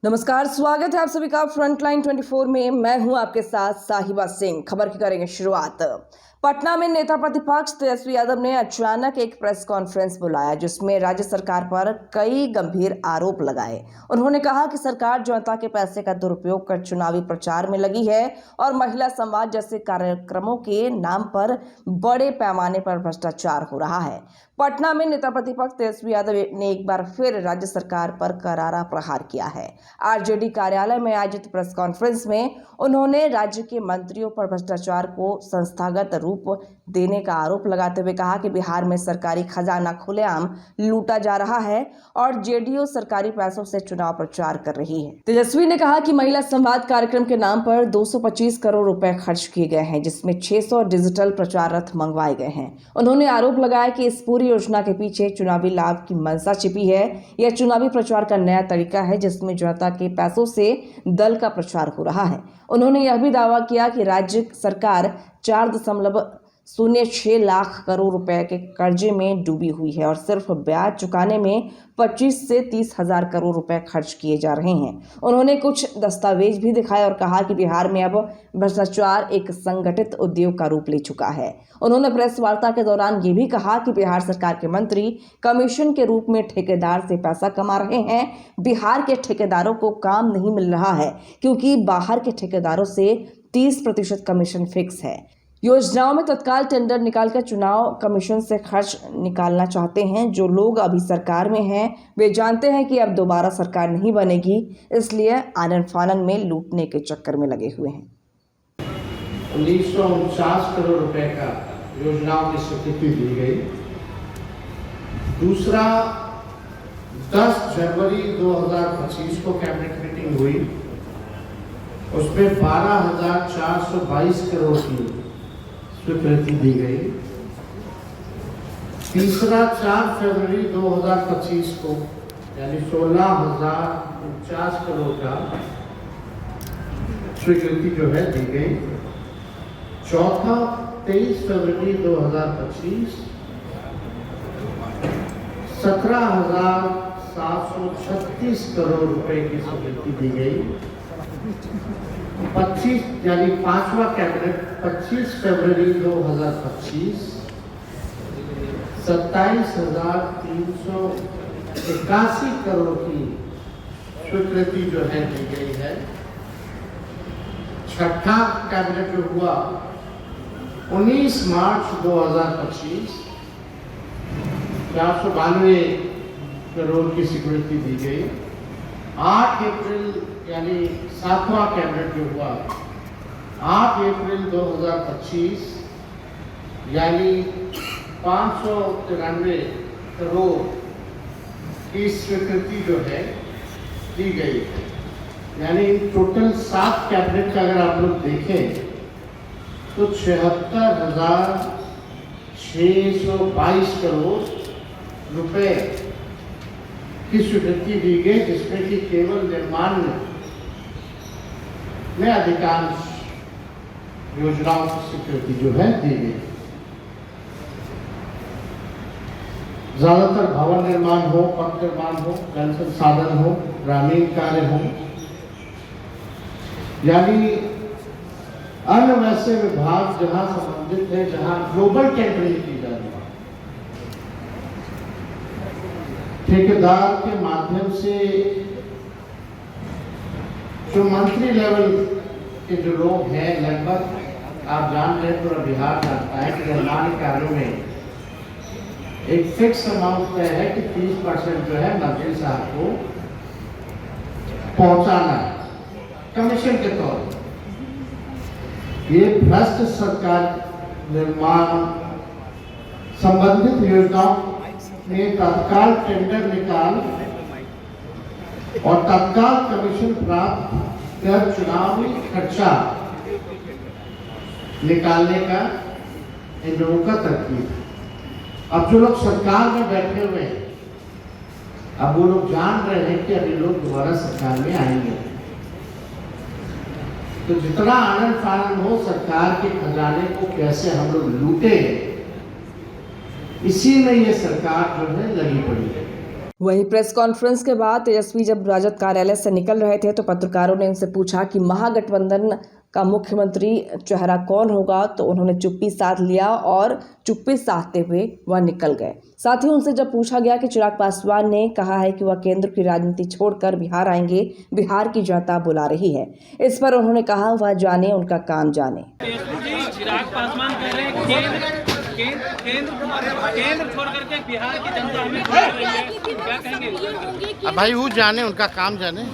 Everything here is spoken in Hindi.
नमस्कार, स्वागत है आप सभी का फ्रंटलाइन 24 में। मैं हूं आपके साथ साहिबा सिंह। खबर की करेंगे शुरुआत। पटना में नेता प्रतिपक्ष तेजस्वी यादव ने अचानक एक प्रेस कॉन्फ्रेंस बुलाया, जिसमें राज्य सरकार पर कई गंभीर आरोप लगाए। उन्होंने कहा कि सरकार जनता के पैसे का दुरुपयोग कर चुनावी प्रचार में लगी है और महिला संवाद जैसे कार्यक्रमों के नाम पर बड़े पैमाने पर भ्रष्टाचार हो रहा है। पटना में नेता प्रतिपक्ष तेजस्वी यादव ने एक बार फिर राज्य सरकार पर करारा प्रहार किया है। आरजेडी कार्यालय में आयोजित प्रेस कॉन्फ्रेंस में उन्होंने राज्य के मंत्रियों पर भ्रष्टाचार को संस्थागत रूप देने का आरोप लगाते हुए कहा कि बिहार में सरकारी खजाना खुलेआम लूटा जा रहा है और जेडीयू सरकारी पैसों से चुनाव प्रचार कर रही है। तेजस्वी ने कहा कि महिला संवाद कार्यक्रम के नाम पर 225 करोड़ रुपए खर्च किए गए हैं, जिसमें 600 डिजिटल प्रचार रथ मंगवाए गए हैं। उन्होंने आरोप लगाया कि इस पूरी योजना के पीछे चुनावी लाभ की मंशा छिपी है। यह चुनावी प्रचार का नया तरीका है, जिसमें जनता के पैसों से दल का प्रचार हो रहा है। उन्होंने यह भी दावा किया कि राज्य सरकार 4.06 लाख करोड़ रुपए के कर्जे में डूबी हुई है और सिर्फ ब्याज चुकाने में 25 से 30 हजार करोड़ रुपए खर्च किए जा रहे हैं। उन्होंने कुछ दस्तावेज भी दिखाए और कहा कि बिहार में अब भ्रष्टाचार एक संगठित उद्योग का रूप ले चुका है। उन्होंने प्रेस वार्ता के दौरान ये भी कहा कि बिहार सरकार के मंत्री कमीशन के रूप में ठेकेदार से पैसा कमा रहे हैं। बिहार के ठेकेदारों को काम नहीं मिल रहा है, क्योंकि बाहर के ठेकेदारों से 30% कमीशन फिक्स है। योजनाओं में तत्काल टेंडर निकालकर चुनाव कमीशन से खर्च निकालना चाहते हैं। जो लोग अभी सरकार में हैं, वे जानते हैं कि अब दोबारा सरकार नहीं बनेगी, इसलिए आनन फानन में लूटने के चक्कर में लगे हुए हैं। 1949 करोड़ रुपए का योजनाओं की स्वीकृति दी गई। दूसरा, 10 जनवरी 2025 को कैबिनेट मीटिंग हुई, उसमें 12,422 करोड़ की स्वीकृति दी गई। तीसरा, 4 फरवरी 2025 को यानी 16,049 करोड़ का स्वीकृति जो है दी गई। चौथा, 23 फरवरी 2025 17,736 करोड़ रुपए की स्वीकृति दी गई। 25 यानी पांचवा कैबिनेट 25 फरवरी 2025 27,381 करोड़ की स्वीकृति जो है दी गई है। छठा कैबिनेट जो हुआ 19 मार्च 2025 492 करोड़ की स्वीकृति दी गई। 8 अप्रैल यानी 7वां कैबिनेट जो हुआ 8 अप्रैल 2025 यानी 593 करोड़ की स्वीकृति जो है दी गई है। यानी टोटल 7 कैबिनेट का अगर आप लोग देखें तो 76,622 करोड़ रुपए की स्वीकृति दी गई, जिसमें कि केवल निर्माण में अधिकांश योजनाओं की स्वीकृति जो है दी गई। ज्यादातर भवन निर्माण हो, पथ निर्माण हो, जल संसाधन हो, ग्रामीण कार्य हो, यानी अन्य वैसे विभाग जहां संबंधित है, जहां ग्लोबल टेंडरिंग की जा रही है, ठेकेदार के माध्यम से जो मंत्री लेवल के जो लोग हैं, लगभग आप जान रहे हैं, पूरा बिहार जानता है कि निर्माण कार्यों में एक फिक्स अमाउंट तय है कि 30% जो है मंत्री साहब को पहुंचाना है कमीशन के तौर पर। ये भ्रष्ट सरकार निर्माण संबंधित योजनाओं में तत्काल टेंडर निकाल और तत्काल कमीशन प्राप्त कर चुनावी खर्चा निकालने का इन लोगों का तरकीब है। अब जो लोग सरकार में बैठे हुए हैं, अब वो लोग जान रहे हैं कि अभी लोग दोबारा सरकार में आएंगे, तो जितना आनंद फानन हो सरकार के खजाने को कैसे हम लोग लूटे, इसी में ये सरकार जो है लगी पड़ी है। वहीं प्रेस कॉन्फ्रेंस के बाद तेजस्वी जब राजद कार्यालय से निकल रहे थे तो पत्रकारों ने उनसे पूछा कि महागठबंधन का मुख्यमंत्री चेहरा कौन होगा, तो उन्होंने चुप्पी साध लिया और चुप्पी साधते हुए वह निकल गए। साथ ही उनसे जब पूछा गया कि चिराग पासवान ने कहा है कि वह केंद्र की राजनीति छोड़कर बिहार आएंगे, बिहार की जनता बुला रही है, इस पर उन्होंने कहा वह जाने, उनका काम जाने। चिराग पासवान कह रहे हैं केंद्र छोड़ करके बिहार की जनता हमें बुला रही है, क्या कहेंगे? अब भाई वो जाने, उनका काम जाने।